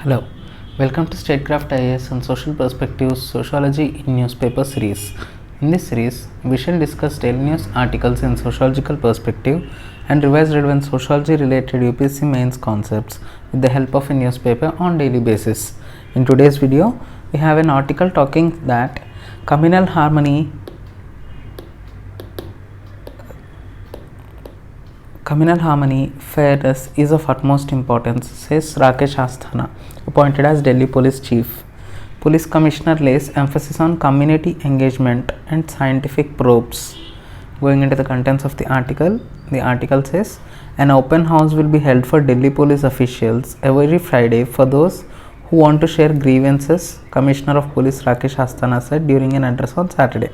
Hello, welcome to Statecraft IAS and Social Perspectives Sociology in Newspaper series. In this series, we shall discuss daily news articles in sociological perspective and revise relevant sociology related UPSC mains concepts with the help of a newspaper on daily basis. In today's video, we have an article talking that communal harmony fairness is of utmost importance, says Rakesh Asthana, appointed as Delhi Police Chief. Police Commissioner lays emphasis on community engagement and scientific probes. Going into the contents of the article says an open house will be held for Delhi police officials every Friday for those who want to share grievances, Commissioner of Police Rakesh Asthana said during an address on Saturday.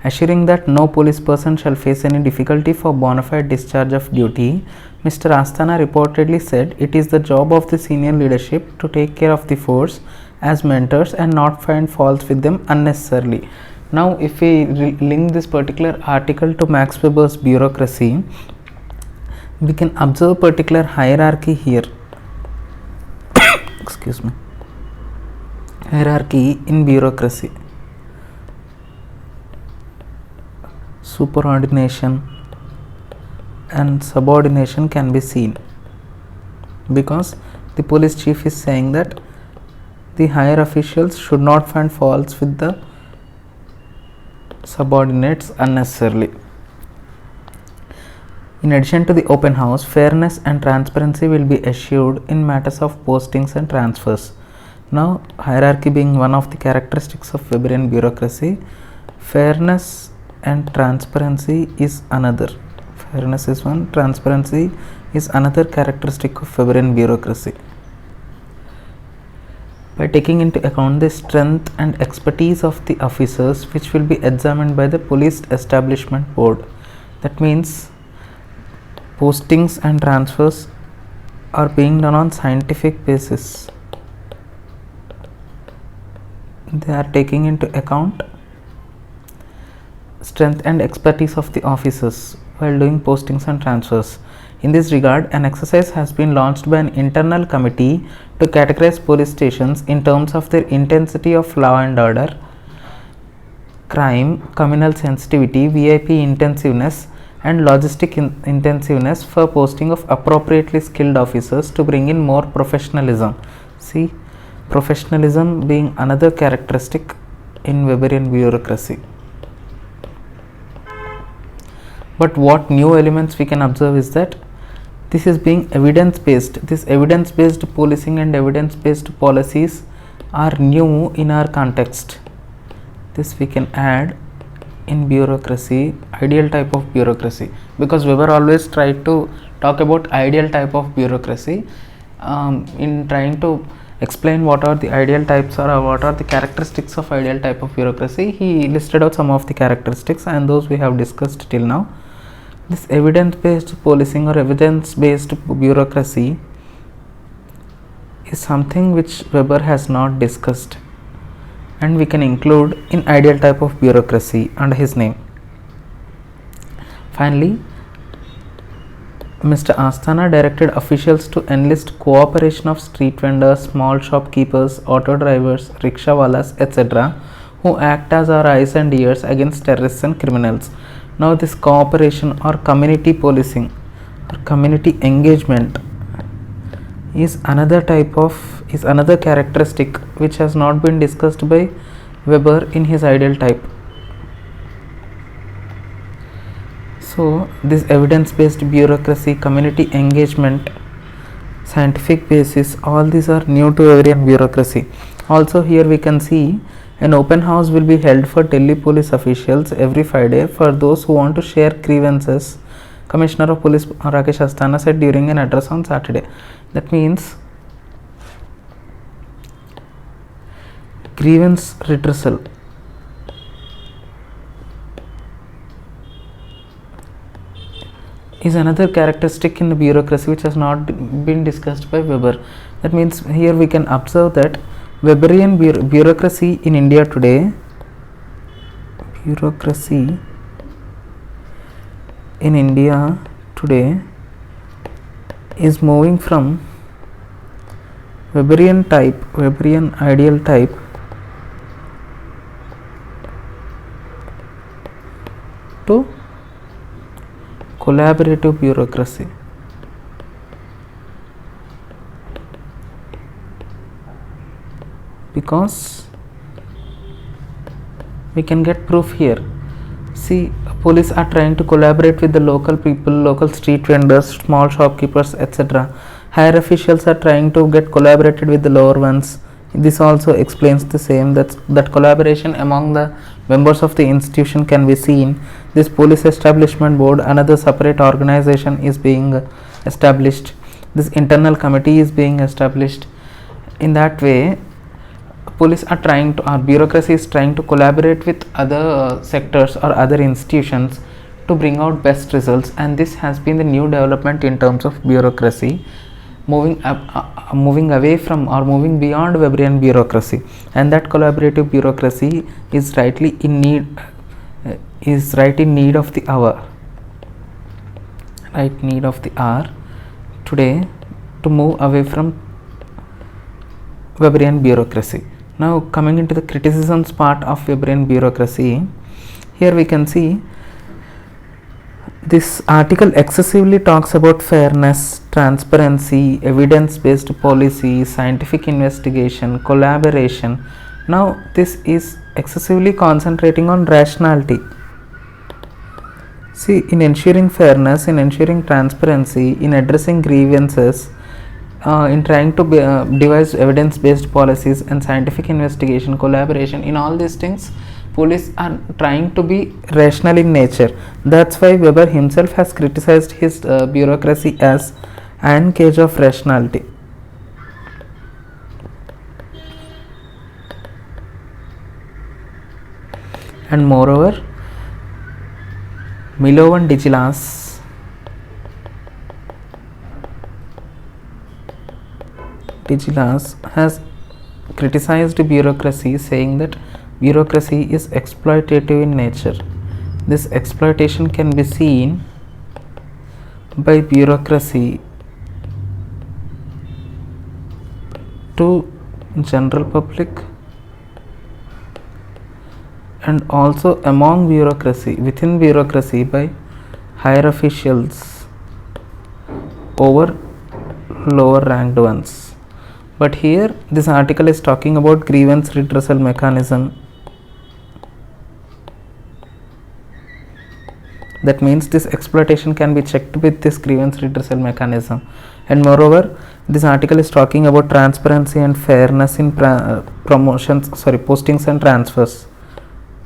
Assuring that no police person shall face any difficulty for bona fide discharge of duty, Mr. Asthana reportedly said it is the job of the senior leadership to take care of the force as mentors and not find faults with them unnecessarily. Now, if we link this particular article to Max Weber's bureaucracy, we can observe particular hierarchy here. Excuse me. Hierarchy in bureaucracy. Superordination and subordination can be seen because the police chief is saying that the higher officials should not find faults with the subordinates unnecessarily. In addition to the open house, fairness and transparency will be assured in matters of postings and transfers. Now, hierarchy being one of the characteristics of Weberian bureaucracy, fairness and transparency is another. Fairness is one, transparency is another characteristic of Weberian bureaucracy. By taking into account the strength and expertise of the officers, which will be examined by the Police Establishment Board. That means postings and transfers are being done on scientific basis. They are taking into account strength and expertise of the officers while doing postings and transfers. In this regard, an exercise has been launched by an internal committee to categorize police stations in terms of their intensity of law and order, crime, communal sensitivity, VIP intensiveness and logistic intensiveness for posting of appropriately skilled officers to bring in more professionalism. See, professionalism being another characteristic in Weberian bureaucracy. But what new elements we can observe is that this is being evidence based. This evidence based policing and evidence based policies are new in our context. This we can add in bureaucracy, ideal type of bureaucracy, because Weber always tried to talk about ideal type of bureaucracy in trying to explain what are the ideal types or what are the characteristics of ideal type of bureaucracy. He listed out some of the characteristics and those we have discussed till now. This evidence based policing or evidence based bureaucracy is something which Weber has not discussed and we can include in ideal type of bureaucracy under his name. Finally, Mr. Asthana directed officials to enlist cooperation of street vendors, small shopkeepers, auto drivers, rickshawalas, etc., who act as our eyes and ears against terrorists and criminals. Now, this cooperation or community policing or community engagement is another characteristic which has not been discussed by Weber in his ideal type. So, this evidence-based bureaucracy, community engagement, scientific basis, all these are new to Weberian bureaucracy. Also, here we can see an open house will be held for Delhi police officials every Friday for those who want to share grievances, Commissioner of Police Rakesh Asthana said during an address on Saturday. That means grievance redressal is another characteristic in the bureaucracy which has not been discussed by Weber. That means here we can observe that Weberian bureaucracy in India today, is moving from Weberian ideal type to collaborative bureaucracy. Because we can get proof here. See, police are trying to collaborate with the local people, local street vendors, small shopkeepers, etc. Higher officials are trying to get collaborated with the lower ones. This also explains the same, that collaboration among the members of the institution can be seen. This police establishment board, another separate organization, is being established. This internal committee is being established. In that way, police are trying to, or bureaucracy is trying to collaborate with other sectors or other institutions to bring out best results, and this has been the new development in terms of bureaucracy, moving away from or moving beyond Weberian bureaucracy, and that collaborative bureaucracy is right in need of the hour, today, to move away from Weberian bureaucracy. Now coming into the criticisms part of Weberian bureaucracy, here we can see this article excessively talks about fairness, transparency, evidence-based policy, scientific investigation, collaboration. Now this is excessively concentrating on rationality. See, in ensuring fairness, in ensuring transparency, in addressing grievances, in trying to devise evidence-based policies and scientific investigation, collaboration, in all these things, police are trying to be rational in nature. That's why Weber himself has criticized his bureaucracy as an cage of rationality. And moreover, Milovan Digilas has criticized bureaucracy, saying that bureaucracy is exploitative in nature. This exploitation can be seen by bureaucracy to general public and also among bureaucracy, within bureaucracy, by higher officials over lower ranked ones. But here this article is talking about grievance redressal mechanism. That means this exploitation can be checked with this grievance redressal mechanism. And moreover, this article is talking about transparency and fairness in postings and transfers.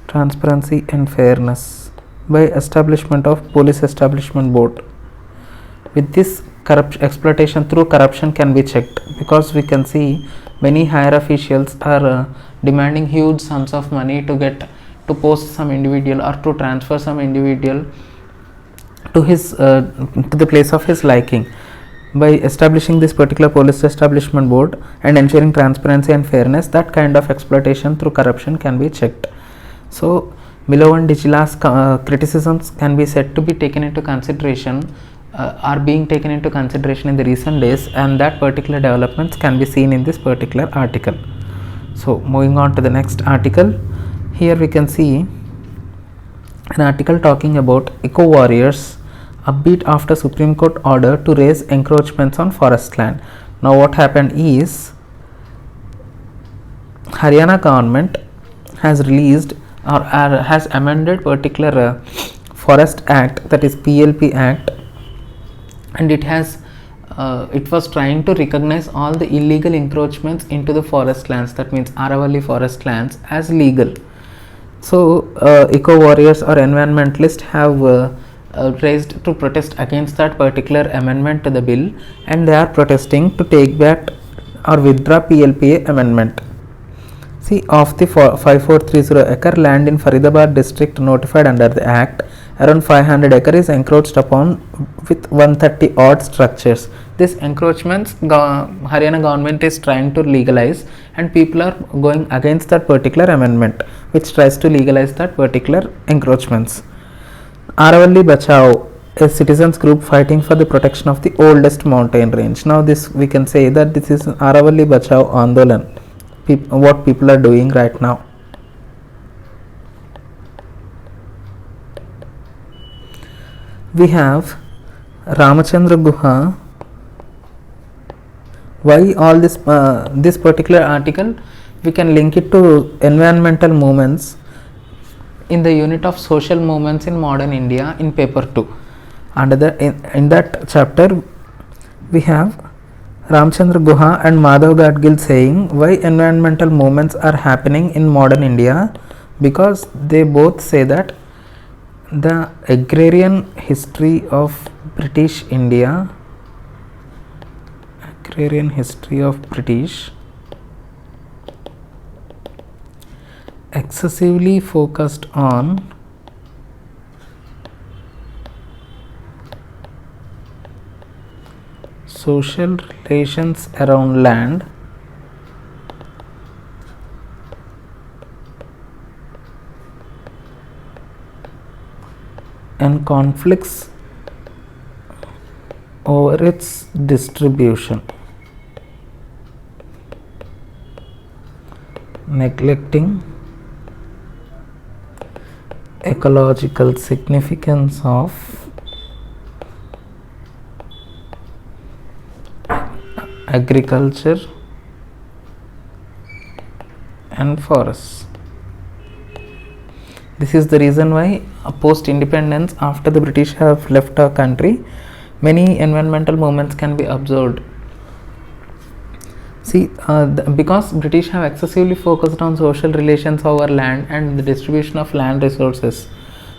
Transparency and fairness by establishment of police establishment board. With this, exploitation through corruption can be checked, because we can see many higher officials are demanding huge sums of money to post some individual or to transfer some individual to his to the place of his liking. By establishing this particular police establishment board and ensuring transparency and fairness, that kind of exploitation through corruption can be checked. So Milovan Digilas criticisms can be said to be taken into consideration, are being taken into consideration in the recent days, and that particular developments can be seen in this particular article. So moving on to the next article, here we can see an article talking about eco warriors upbeat after Supreme Court order to raise encroachments on forest land. Now what happened is, Haryana government has released or has amended particular Forest Act, that is PLP Act, and it was trying to recognize all the illegal encroachments into the forest lands, that means Aravalli forest lands, as legal. So eco warriors or environmentalists have raised to protest against that particular amendment to the bill, and they are protesting to take back or withdraw PLPA amendment. See, of the 5430 acre land in Faridabad district notified under the act, around 500 acre is encroached upon with 130 odd structures. This encroachments Haryana government is trying to legalize, and people are going against that particular amendment which tries to legalize that particular encroachments. Aravalli Bachao, a citizens group fighting for the protection of the oldest mountain range. Now this we can say that this is Aravalli Bachao Andolan, what people are doing right now. We have Ramachandra Guha. Why all this this particular article we can link it to environmental movements in the unit of social movements in modern India in paper 2. Under in that chapter we have Ramchandra Guha and Madhav Gadgil saying why environmental movements are happening in modern India, because they both say that the agrarian history of British India, agrarian history of British, excessively focused on social relations around land and conflicts over its distribution, neglecting ecological significance of agriculture and forests. This is the reason why post independence, after the British have left our country, many environmental movements can be observed. See, because British have excessively focused on social relations over land and the distribution of land resources,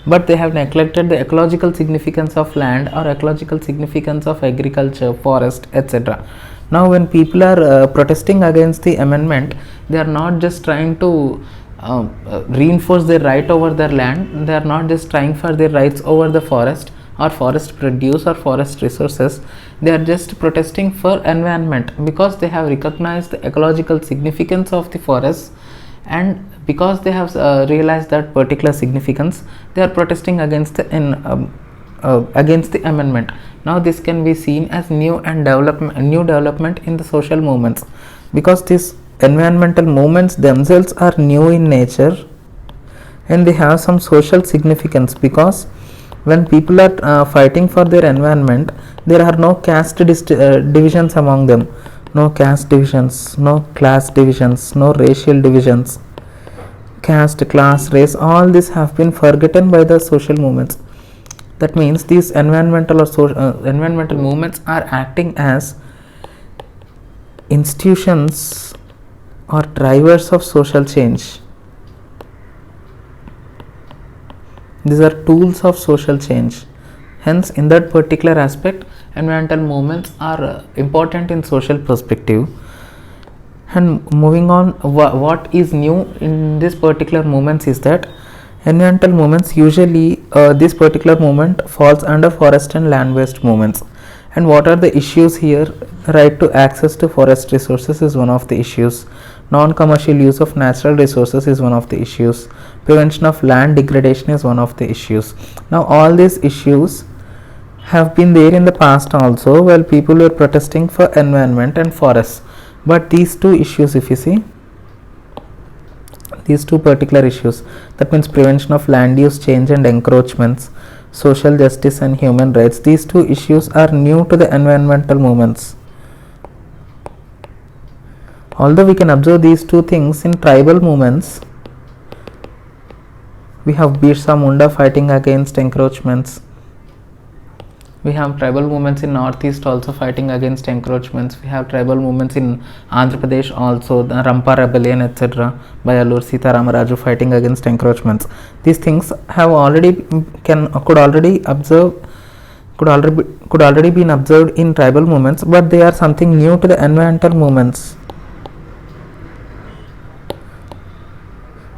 but they have neglected the ecological significance of land or ecological significance of agriculture, forest, etc. Now when people are protesting against the amendment, they are not just trying to reinforce their right over their land, they are not just trying for their rights over the forest or forest produce or forest resources, they are just protesting for environment, because they have recognized the ecological significance of the forests, and because they have realized that particular significance, they are protesting against the amendment. Now this can be seen as new development in the social movements, because these environmental movements themselves are new in nature and they have some social significance, because when people are fighting for their environment, there are no caste divisions among them, no caste divisions, no class divisions, no racial divisions, caste, class, race, all this have been forgotten by the social movements. That means these environmental movements are acting as institutions or drivers of social change. These are tools of social change. Hence, in that particular aspect, environmental movements are important in social perspective. And moving on, what is new in this particular movements is that environmental movements usually this particular movement falls under forest and land based movements. And what are the issues here? Right to access to forest resources is one of the issues. Non-commercial use of natural resources is one of the issues. Prevention of land degradation is one of the issues. Now all these issues have been there in the past also, while people were protesting for environment and forests. But these two issues, if you see, these two particular issues, that means prevention of land use change and encroachments, social justice and human rights, these two issues are new to the environmental movements. Although we can observe these two things in tribal movements, we have Birsa Munda fighting against encroachments. We have tribal movements in northeast also fighting against encroachments. We have tribal movements in Andhra Pradesh also, the Rampa rebellion, etc. by Alluri Sita Ramaraju fighting against encroachments. These things have could already been observed in tribal movements, but they are something new to the environmental movements.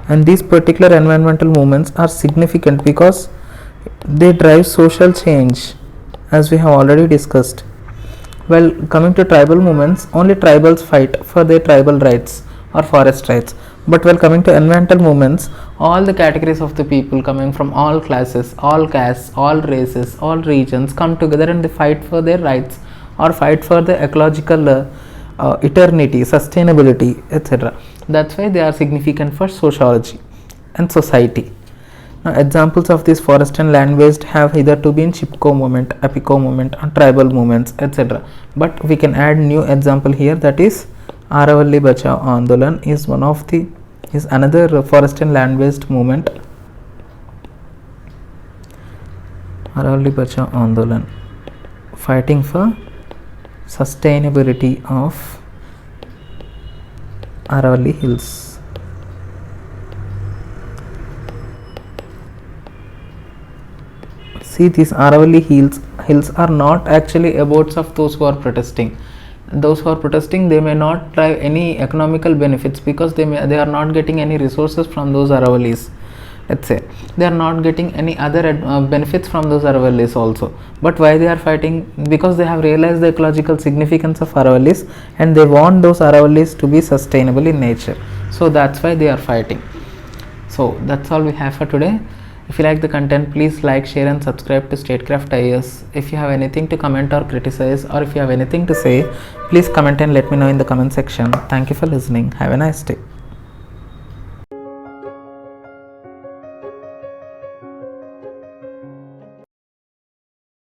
And these particular environmental movements are significant because they drive social change, as we have already discussed. Well, coming to tribal movements, only tribals fight for their tribal rights or forest rights, But while coming to environmental movements, all the categories of the people coming from all classes, all castes, all races, all regions come together and they fight for their rights or fight for the ecological eternity, sustainability, etc. That's why they are significant for sociology and society. Now, examples of these forest and land waste have hitherto been Chipko movement, Apico movement, and tribal movements, etc. But we can add new example here, that is Aravalli Bachao Andolan is another forest and land waste movement. Aravalli Bachao Andolan, fighting for sustainability of Aravalli Hills. See, these Aravalli hills are not actually abodes of those who are protesting. Those who are protesting, they may not derive any economical benefits because they are not getting any resources from those Aravallis. Let's say they are not getting any other benefits from those Aravallis also. But why they are fighting? Because they have realized the ecological significance of Aravallis and they want those Aravallis to be sustainable in nature. So that's why they are fighting. So that's all we have for today. If you like the content, please like, share and subscribe to Statecraft IAS. If you have anything to comment or criticize, or if you have anything to say, please comment and let me know in the comment section. Thank you for listening. Have a nice day.